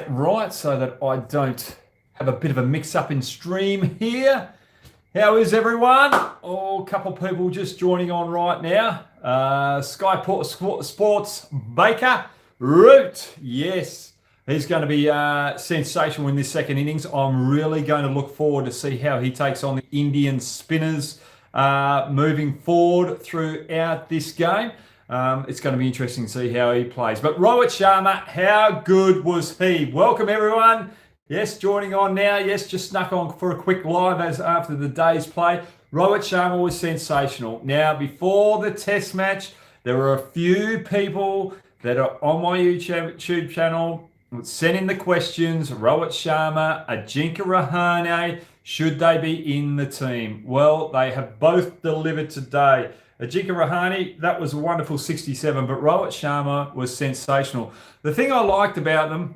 right so that I don't have a bit of a mix-up in stream here. How is everyone? Oh, a couple of people just joining on right now. Sports Baker, Root, yes. He's going to be sensational in this second innings. I'm really going to look forward to see how he takes on the Indian spinners moving forward throughout this game. It's going to be interesting to see how he plays. But Rohit Sharma, how good was he? Welcome, everyone. Yes, joining on now. Yes, just snuck on for a quick live as after the day's play. Rohit Sharma was sensational. Now, before the test match, there were a few people that are on my YouTube channel sending the questions. Rohit Sharma, Ajinkya Rahane, should they be in the team? Well, they have both delivered today. Ajinkya Rahane, that was a wonderful 67, but Rohit Sharma was sensational. The thing I liked about them,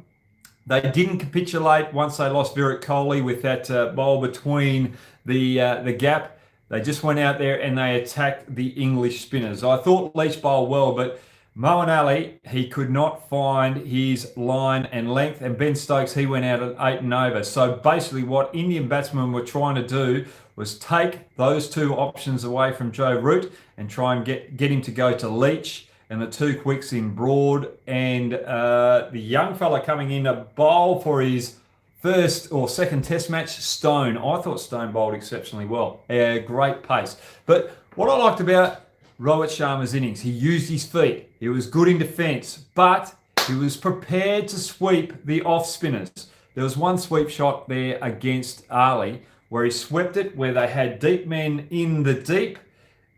they didn't capitulate once they lost Virat Kohli with that bowl between the gap. They just went out there and they attacked the English spinners. I thought Leach bowled well, but Moeen Ali, he could not find his line and length, and Ben Stokes, he went out at 8 and over. So basically what Indian batsmen were trying to do was take those two options away from Joe Root and try and get him to go to Leach and the two quicks in Broad, and the young fella coming in to bowl for his first or second test match, Stone. I thought Stone bowled exceptionally well. Great pace. But what I liked about Rohit Sharma's innings, he used his feet. He was good in defence, but he was prepared to sweep the off spinners. There was one sweep shot there against Ali where he swept it, where they had deep men in the deep,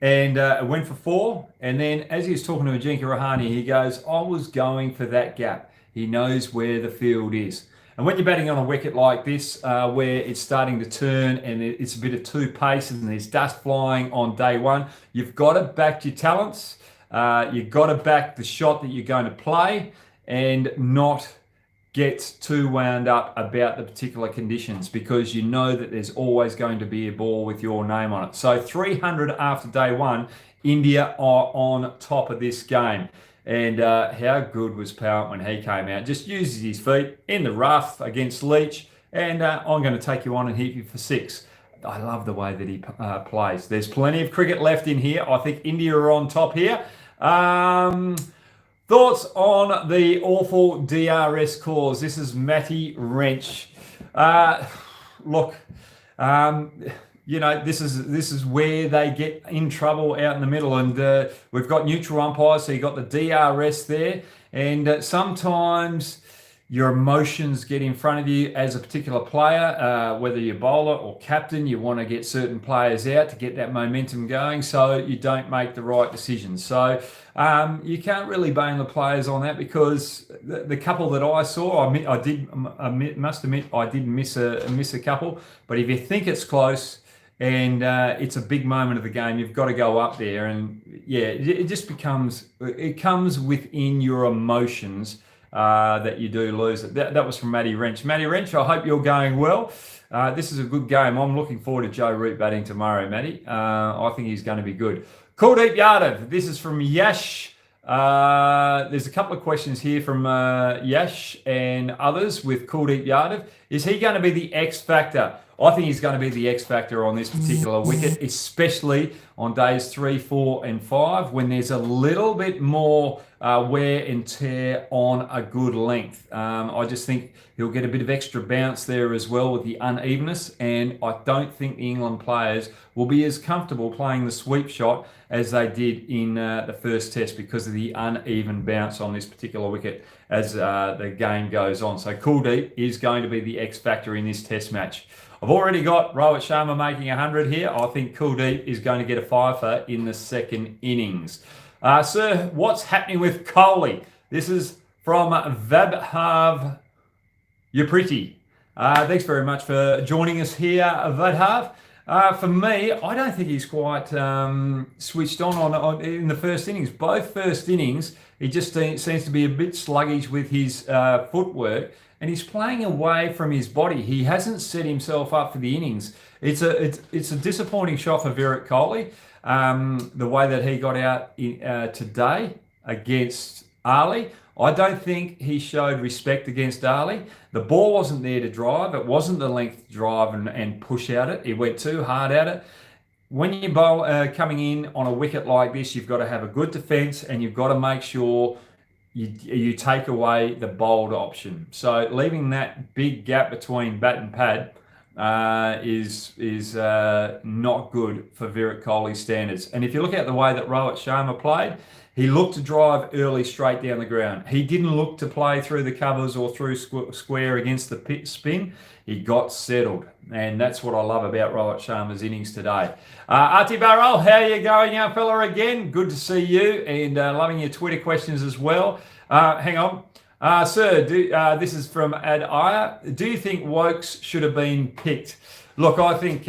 and went for 4. And then as he was talking to Ajinkya Rahane, he goes, I was going for that gap. He knows where the field is. And when you're batting on a wicket like this, where it's starting to turn and it's a bit of two pace and there's dust flying on day one, you've got to back your talents. You've got to back the shot that you're going to play and not get too wound up about the particular conditions, because you know that there's always going to be a ball with your name on it. So 300 after day one, India are on top of this game. And how good was Powell when he came out? Just uses his feet in the rough against Leach, and I'm going to take you on and hit you for 6. I love the way that he plays. There's plenty of cricket left in here. I think India are on top here. Thoughts on the awful DRS cause? This is Matty Wrench. Look, you know, this is where they get in trouble out in the middle, and we've got neutral umpires, so you got the DRS there, and sometimes your emotions get in front of you as a particular player, whether you're bowler or captain. You want to get certain players out to get that momentum going, so you don't make the right decisions. So you can't really blame the players on that, because the couple that I saw, I must admit I did miss a couple. But if you think it's close and it's a big moment of the game, you've got to go up there, and yeah, it just comes within your emotions that you do lose it. That was from Matty Wrench. Matty Wrench, I hope you're going well. This is a good game. I'm looking forward to Joe Root batting tomorrow, Matty. I think he's going to be good. Kuldeep Yadav, this is from Yash. There's a couple of questions here from Yash and others with Kuldeep Yadav. Is he going to be the X factor? I think he's going to be the X factor on this particular wicket, especially on days 3, 4 and 5, when there's a little bit more wear and tear on a good length. I just think he'll get a bit of extra bounce there as well with the unevenness, and I don't think the England players will be as comfortable playing the sweep shot as they did in the first test, because of the uneven bounce on this particular wicket as the game goes on. So Kuldeep is going to be the X factor in this test match. I've already got Rohit Sharma making 100 here. I think Kuldeep is going to get a fifer in the second innings. Sir, what's happening with Kohli? This is from Vabhav. You're pretty. Thanks very much for joining us here, Vabhav. For me, I don't think he's quite switched on in the first innings. Both first innings, he just seems to be a bit sluggish with his footwork, and he's playing away from his body. He hasn't set himself up for the innings. It's a disappointing shot for Virat Kohli. The way that he got out today against Ali. I don't think he showed respect against Ali. The ball wasn't there to drive. It wasn't the length to drive and push at it. He went too hard at it. When you bowl coming in on a wicket like this, you've got to have a good defence and you've got to make sure you take away the bowled option. So leaving that big gap between bat and pad is not good for Virat Kohli's standards. And if you look at the way that Rohit Sharma played, he looked to drive early straight down the ground. He didn't look to play through the covers or through square against the spin. He got settled. And that's what I love about Rohit Sharma's innings today. Artie Barrell, how are you going, young fella, again? Good to see you, and loving your Twitter questions as well. Hang on. Sir, this is from Ad Aya. Do you think Wokes should have been picked? Look, I think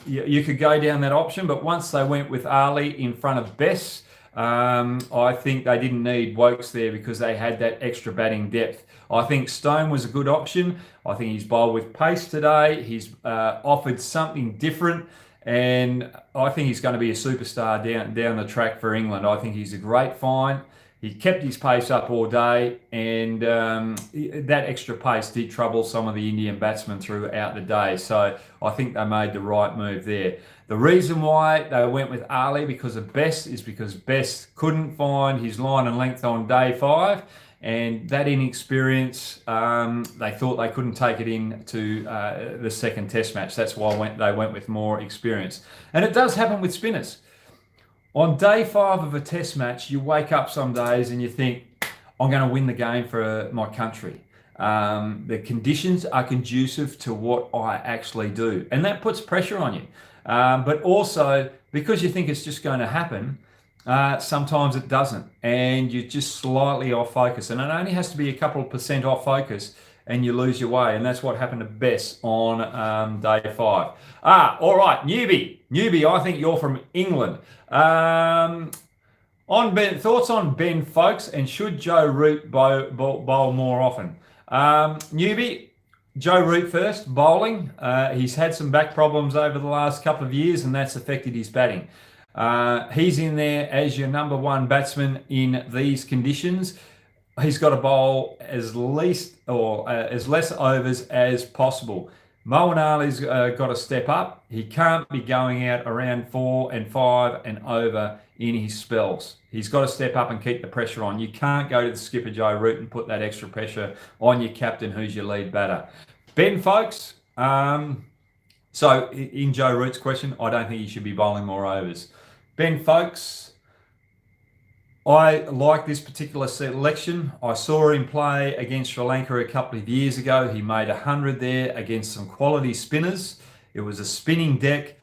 you could go down that option, but once they went with Ali in front of Bess, I think they didn't need Wokes there because they had that extra batting depth. I think Stone was a good option. I think he's bowled with pace today. He's offered something different, and I think he's going to be a superstar down the track for England. I think he's a great find. He kept his pace up all day, and that extra pace did trouble some of the Indian batsmen throughout the day. So I think they made the right move there. The reason why they went with Ali because of Best is because Best couldn't find his line and length on day 5, and that inexperience, they thought they couldn't take it into the second Test match. That's why they went with more experience. And it does happen with spinners. On day 5 of a Test match, you wake up some days and you think, I'm going to win the game for my country. The conditions are conducive to what I actually do. And that puts pressure on you. But also, because you think it's just going to happen, sometimes it doesn't. And you're just slightly off focus. And it only has to be a couple of percent off focus and you lose your way. And that's what happened to Bess on day 5. All right, Newbie. Newbie, I think you're from England. Thoughts on Ben Folkes, and should Joe Root bowl more often? Newbie, Joe Root first, bowling. He's had some back problems over the last couple of years, and that's affected his batting. He's in there as your number 1 batsman in these conditions. He's got to bowl as less overs as possible. Moeen Ali's got to step up. He can't be going out around 4 and 5 and over in his spells. He's got to step up and keep the pressure on. You can't go to the skipper Joe Root and put that extra pressure on your captain, who's your lead batter. Ben Folkes, so in Joe Root's question, I don't think he should be bowling more overs. Ben Folkes, I like this particular selection. I saw him play against Sri Lanka a couple of years ago. He made 100 there against some quality spinners. It was a spinning deck.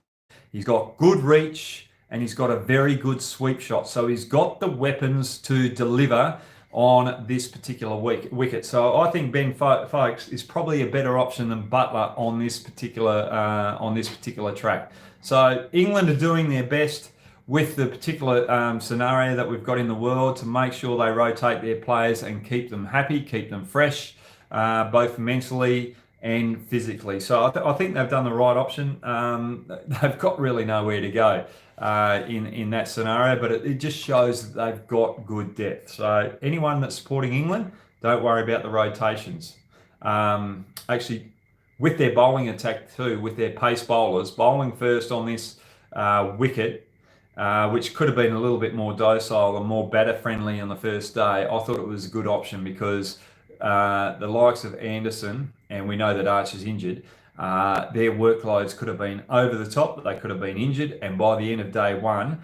He's got good reach and he's got a very good sweep shot. So he's got the weapons to deliver on this particular wicket. So I think Ben Folkes is probably a better option than Buttler on this particular track. So England are doing their best with the particular scenario that we've got in the world to make sure they rotate their players and keep them happy, keep them fresh, both mentally and physically. So I think they've done the right option. They've got really nowhere to go in that scenario, but it just shows that they've got good depth. So anyone that's supporting England, don't worry about the rotations. Actually, with their bowling attack too, with their pace bowlers, bowling first on this wicket, which could have been a little bit more docile and more batter friendly on the first day, I thought it was a good option because the likes of Anderson, and we know that Archer's injured, their workloads could have been over the top, but they could have been injured, and by the end of day 1,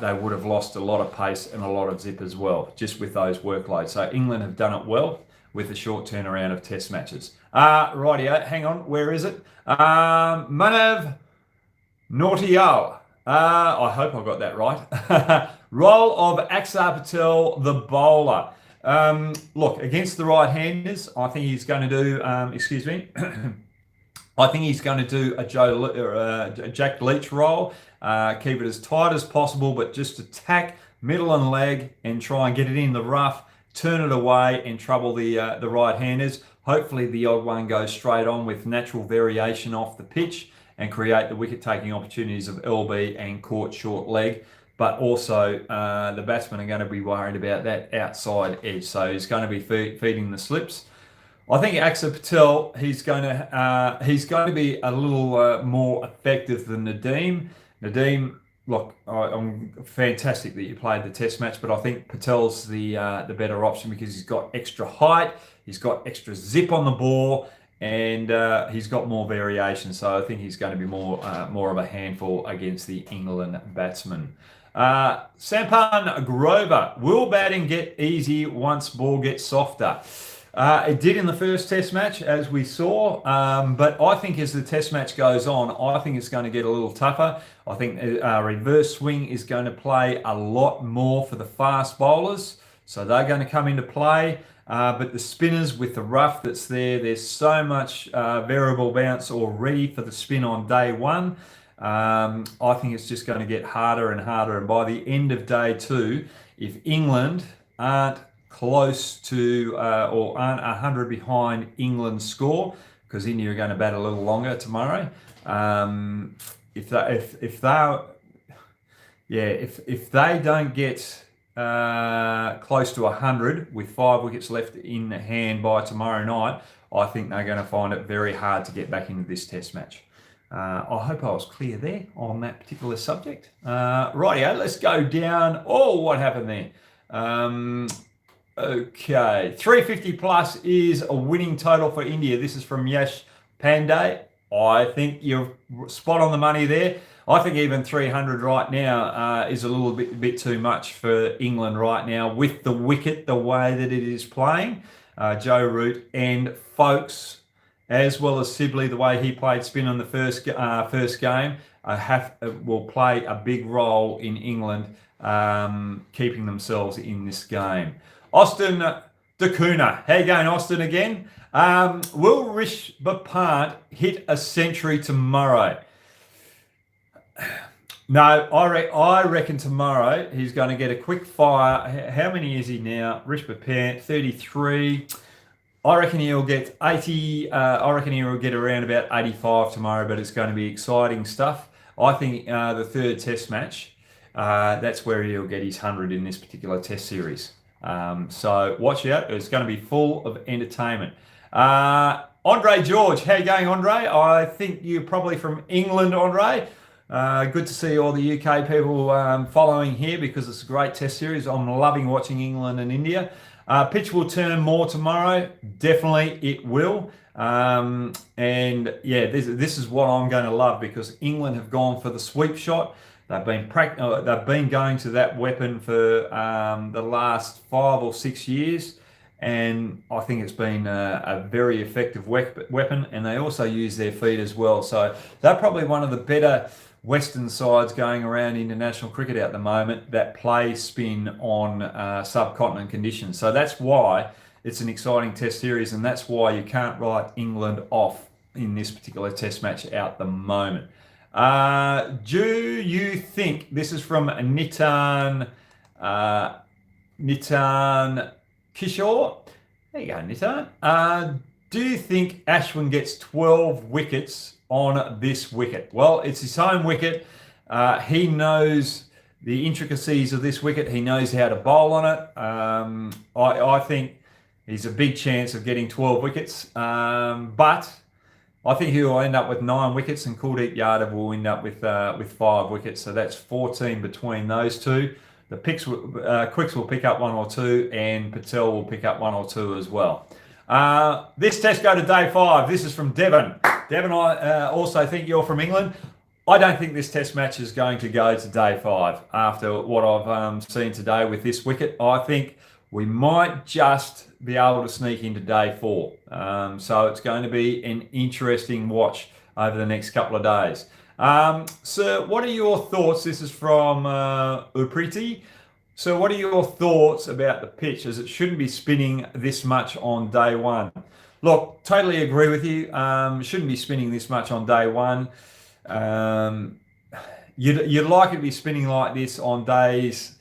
they would have lost a lot of pace and a lot of zip as well, just with those workloads. So England have done it well with a short turnaround of Test matches. Rightio, hang on, where is it? Manav Nautiyal. I hope I got that right. Role of Axar Patel, the bowler. Look, against the right-handers, I think he's going to do, I think he's going to do a Jack Leach role. Keep it as tight as possible, but just attack middle and leg and try and get it in the rough, turn it away and trouble the right-handers. Hopefully the odd one goes straight on with natural variation off the pitch and create the wicket-taking opportunities of LB and caught short leg. but also the batsmen are going to be worried about that outside edge. So he's going to be feeding the slips. I think Axar Patel, he's going to be a little more effective than Nadeem. Nadeem, look, I'm fantastic that you played the Test match, but I think Patel's the better option because he's got extra height, he's got extra zip on the ball, and he's got more variation. So I think he's going to be more of a handful against the England batsmen. Sampan Grover, will batting get easy once ball gets softer? It did in the first Test match, as we saw, but I think as the Test match goes on, I think it's going to get a little tougher. I think reverse swing is going to play a lot more for the fast bowlers, so they're going to come into play. But the spinners with the rough that's there's so much variable bounce already for the spin on day one. I think it's just going to get harder and harder, and by the end of day two, if England aren't close to or aren't 100 behind England's score, because India are going to bat a little longer tomorrow. If they don't get close to 100 with 5 wickets left in hand by tomorrow night, I think they're going to find it very hard to get back into this Test match. I hope I was clear there on that particular subject. Rightio, let's go down. Oh, what happened there? Okay, 350 plus is a winning total for India. This is from Yash Pandey. I think you're spot on the money there. I think even 300 right now is a little bit too much for England right now with the wicket the way that it is playing. Joe Root and Folkes, as well as Sibley, the way he played spin on the first game, will play a big role in England keeping themselves in this game. Austin Dakuna. How you going, Austin, again? Will Rishabh Pant hit a century tomorrow? No, I reckon tomorrow he's going to get a quick fire. How many is he now? Rishabh Pant, 33. I reckon he'll get 80. I reckon he'll get around about 85 tomorrow, but it's going to be exciting stuff. I think the third Test match, that's where he'll get his 100 in this particular Test series. So watch out. It's going to be full of entertainment. Andre George, how you going, Andre? I think you're probably from England, Andre. Good to see all the UK people following here because it's a great Test series. I'm loving watching England and India. Pitch will turn more tomorrow. Definitely it will. And yeah, this is what I'm going to love because England have gone for the sweep shot. They've been going to that weapon for the last 5 or 6 years, and I think it's been a very effective weapon. And they also use their feet as well, so they're probably one of the better Western sides going around international cricket at the moment that play spin on subcontinent conditions. So that's why it's an exciting Test series, and that's why you can't write England off in this particular Test match at the moment. Do you think, this is from Nitan Kishore? There you go, Nitan. Do you think Ashwin gets 12 wickets on this wicket? Well, it's his home wicket. He knows the intricacies of this wicket. He knows how to bowl on it. I think he's a big chance of getting 12 wickets. But I think he will end up with 9 wickets, and Kuldeep Yadav will end up with 5 wickets. So that's 14 between those two. The Quicks will pick up 1 or 2, and Patel will pick up 1 or 2 as well. This Test go to day 5. This is from Devon. Devon, I also think you're from England. I don't think this Test match is going to go to day 5 after what I've seen today with this wicket. I think we might just be able to sneak into day 4. So it's going to be an interesting watch over the next couple of days. Sir, what are your thoughts? This is from Upriti. So what are your thoughts about the pitch, as it shouldn't be spinning this much on day 1? Look, totally agree with you. Shouldn't be spinning this much on day 1. You'd like it to be spinning like this on days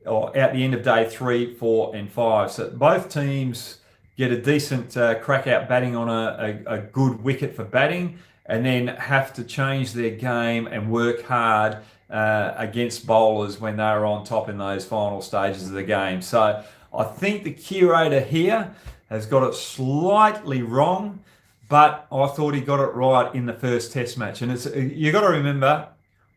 or at the end of day 3, 4 and 5. So both teams get a decent crack out batting on a good wicket for batting, and then have to change their game and work hard against bowlers when they were on top in those final stages of the game. So I think the curator here has got it slightly wrong, but I thought he got it right in the first test match. And you got to remember,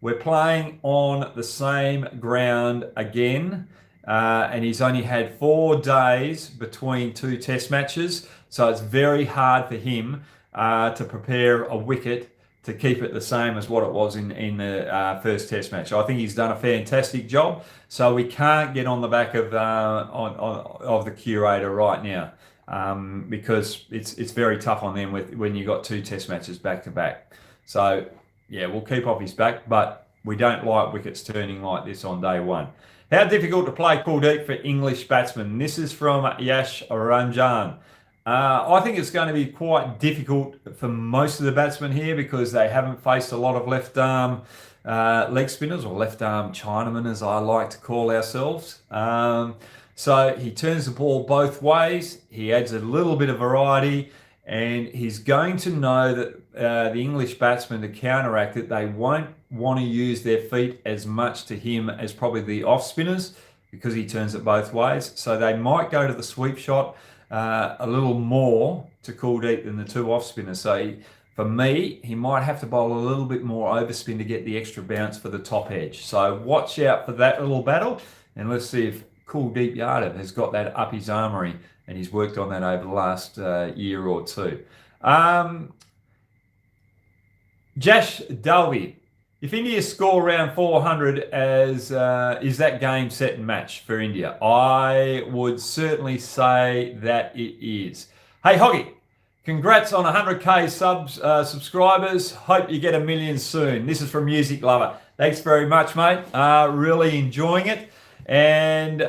we're playing on the same ground again, and he's only had 4 days between 2 test matches, so it's very hard for him to prepare a wicket to keep it the same as what it was in the first test match. I think he's done a fantastic job, so we can't get on the back of the curator right now, because it's very tough on them when you got 2 test matches back to back. So yeah, we'll keep off his back, but we don't like wickets turning like this on day one. How difficult to play Kuldeep for English batsmen? This is from Yash Ranjan. I think it's going to be quite difficult for most of the batsmen here because they haven't faced a lot of left arm leg spinners, or left arm Chinamen as I like to call ourselves. So he turns the ball both ways. He adds a little bit of variety, and he's going to know that the English batsmen, to counteract it, they won't want to use their feet as much to him as probably the off spinners, because he turns it both ways. So they might go to the sweep shot a little more to Kuldeep than the 2 off spinners. So for me, he might have to bowl a little bit more overspin to get the extra bounce for the top edge. So watch out for that little battle, and let's see if Kuldeep Yadav has got that up his armoury, and he's worked on that over the last year or two. Jash Dalby, if India score around 400, is that game set and match for India? I would certainly say that it is. Hey Hoggy, congrats on 100k subscribers. Hope you get 1 million soon. This is from Music Lover. Thanks very much, mate. Really enjoying it. And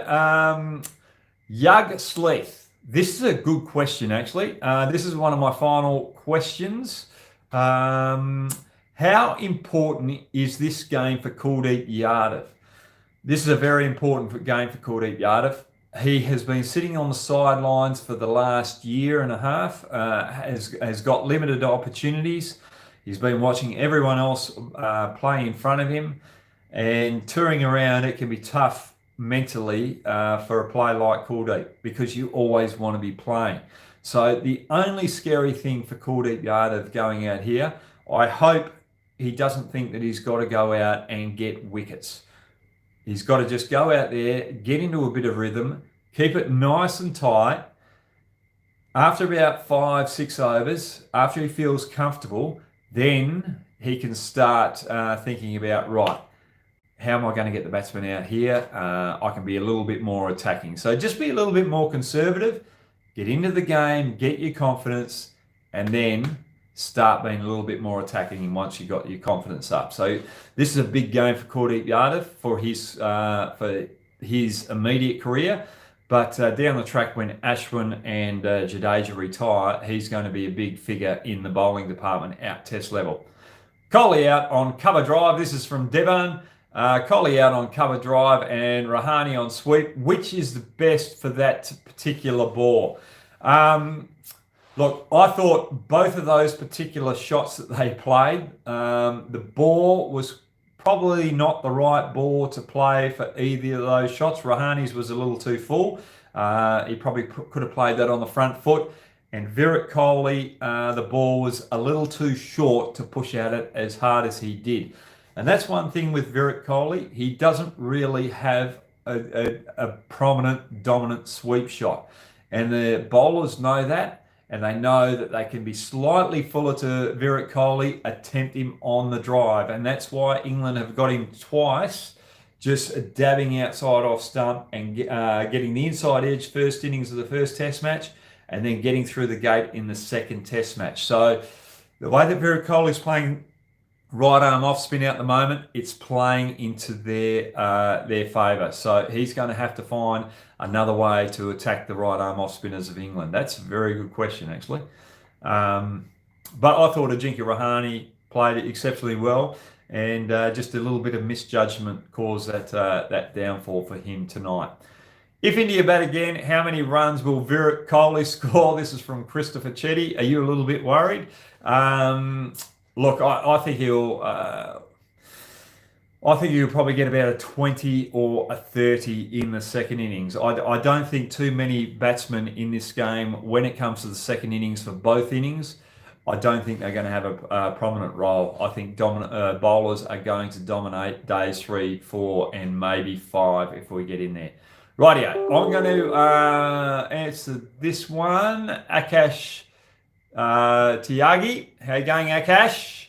Yug Sleeth. This is a good question, actually. This is one of my final questions. How important is this game for Kuldeep Yadav? This is a very important game for Kuldeep Yadav. He has been sitting on the sidelines for the last year and a half, has got limited opportunities. He's been watching everyone else play in front of him, and touring around, it can be tough mentally for a player like Kuldeep, because you always want to be playing. So the only scary thing for Kuldeep Yadav going out here, I hope he doesn't think that he's got to go out and get wickets. He's got to just go out there, get into a bit of rhythm, keep it nice and tight. After about 5-6 overs, after he feels comfortable, then he can start thinking about, right, how am I going to get the batsman out here? I can be a little bit more attacking. So just be a little bit more conservative, get into the game, get your confidence, and then start being a little bit more attacking once you got your confidence up. So this is a big game for Kuldeep Yadav for his immediate career. But down the track, when Ashwin and Jadeja retire, he's going to be a big figure in the bowling department at test level. Kohli out on cover drive. This is from Devan. Kohli out on cover drive and Rahane on sweep. Which is the best for that particular ball? Look, I thought both of those particular shots that they played, the ball was probably not the right ball to play for either of those shots. Rahane's was a little too full. He probably could have played that on the front foot. And Virat Kohli, the ball was a little too short to push at it as hard as he did. And that's one thing with Virat Kohli. He doesn't really have a prominent, dominant sweep shot. And the bowlers know that. And they know that they can be slightly fuller to Virat Kohli, attempt him on the drive. And that's why England have got him twice, just dabbing outside off stump and getting the inside edge first innings of the first test match, and then getting through the gate in the second test match. So the way that Virat Kohli is playing right arm off spin at the moment, it's playing into their favour. So he's going to have to find another way to attack the right arm off spinners of England. That's a very good question, actually. But I thought Ajinkya Rahane played it exceptionally well, and just a little bit of misjudgment caused that downfall for him tonight. If India bat again, how many runs will Virat Kohli score? This is from Christopher Chetty. Are you a little bit worried? Look, I think he'll... I think you'll probably get about a 20 or a 30 in the second innings. I don't think too many batsmen in this game, when it comes to the second innings for both innings, I don't think they're going to have a prominent role. I think bowlers are going to dominate days 3, 4, and maybe 5 if we get in there. Rightio, I'm going to answer this one. Akash Tyagi. How you going, Akash?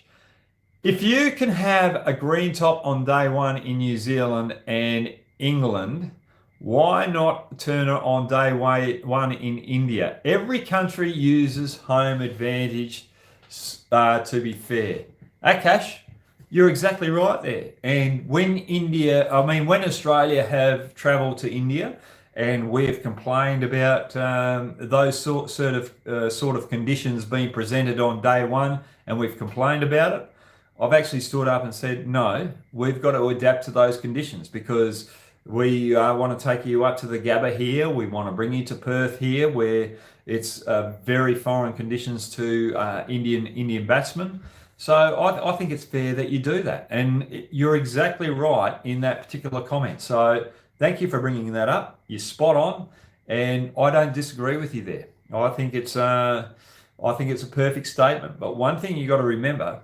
If you can have a green top on day 1 in New Zealand and England, why not turn it on day 1 in India? Every country uses home advantage, to be fair. Akash, you're exactly right there. And when when Australia have travelled to India and we have complained about those sort of conditions being presented on day 1, and we've complained about it, I've actually stood up and said, no, we've got to adapt to those conditions, because we want to take you up to the Gabba here. We want to bring you to Perth here, where it's very foreign conditions to Indian batsmen. So I think it's fair that you do that. And you're exactly right in that particular comment. So thank you for bringing that up. You're spot on. And I don't disagree with you there. I think it's a perfect statement. But one thing you got to remember,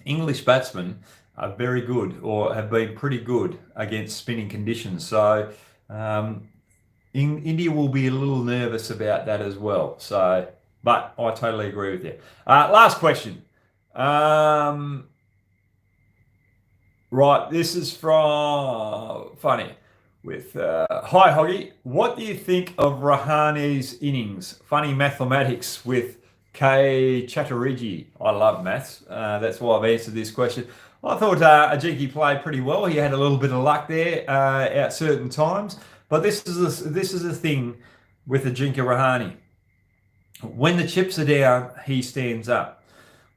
English batsmen are very good, or have been pretty good, against spinning conditions. So India will be a little nervous about that as well. So, but I totally agree with you. Last question. Right, this is from Funny with hi Hoggy. What do you think of Rahane's innings? Funny mathematics with K. Chatterjee. I love maths. That's why I've answered this question. I thought Ajinkya played pretty well. He had a little bit of luck there at certain times. But this is the thing with Ajinkya Rahane. When the chips are down, he stands up.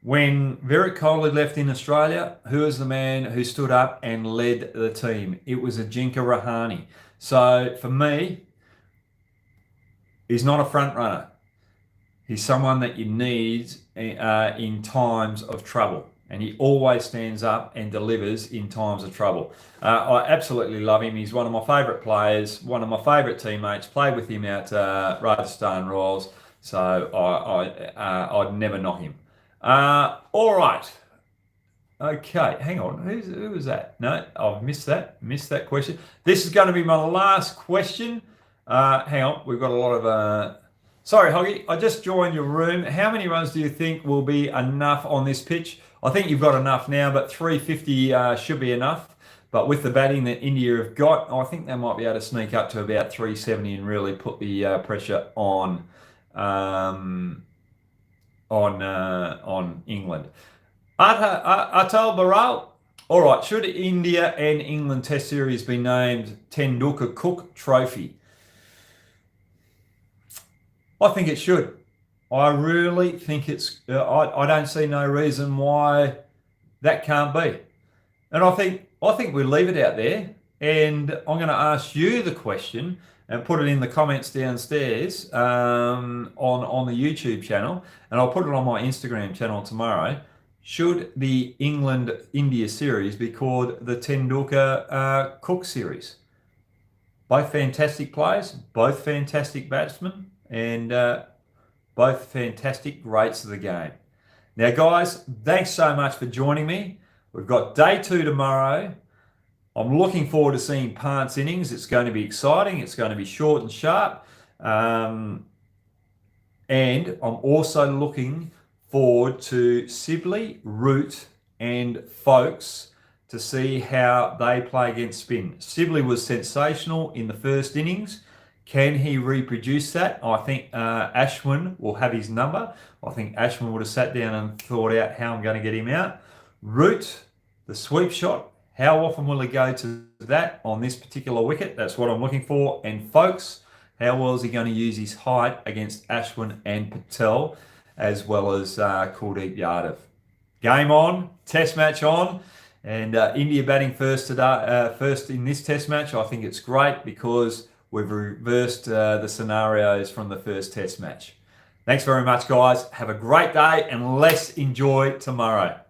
When Virat Kohli left in Australia, who was the man who stood up and led the team? It was Ajinkya Rahane. So for me, he's not a front runner. He's someone that you need in times of trouble. And he always stands up and delivers in times of trouble. I absolutely love him. He's one of my favourite players, one of my favourite teammates. Played with him at Rajasthan Royals. So I'd never knock him. All right. Okay, hang on. Who was that? No, I've missed that. Missed that question. This is going to be my last question. Hang on. We've got a lot of... Sorry, Hoggy, I just joined your room. How many runs do you think will be enough on this pitch? I think you've got enough now, but 350 should be enough. But with the batting that India have got, I think they might be able to sneak up to about 370 and really put the pressure on England. Atal Baral. All right, should India and England Test Series be named Tendulkar Cook Trophy? I think it should. I really think it's... I don't see no reason why that can't be. And I think we leave it out there. And I'm going to ask you the question and put it in the comments downstairs on the YouTube channel. And I'll put it on my Instagram channel tomorrow. Should the England-India series be called the Tendulkar Cook series? Both fantastic players, both fantastic batsmen, and both fantastic greats of the game. Now, guys, thanks so much for joining me. We've got day 2 tomorrow. I'm looking forward to seeing Pant's innings. It's going to be exciting. It's going to be short and sharp. And I'm also looking forward to Sibley, Root, and Folkes to see how they play against spin. Sibley was sensational in the first innings. Can he reproduce that? I think Ashwin will have his number. I think Ashwin would have sat down and thought out how I'm going to get him out. Root, the sweep shot, how often will he go to that on this particular wicket? That's what I'm looking for. And Folkes, how well is he going to use his height against Ashwin and Patel, as well as Kuldeep Yadav? Game on, test match on. And India batting first today, first in this test match. I think it's great because we've reversed the scenarios from the first test match. Thanks very much, guys. Have a great day, and let's enjoy tomorrow.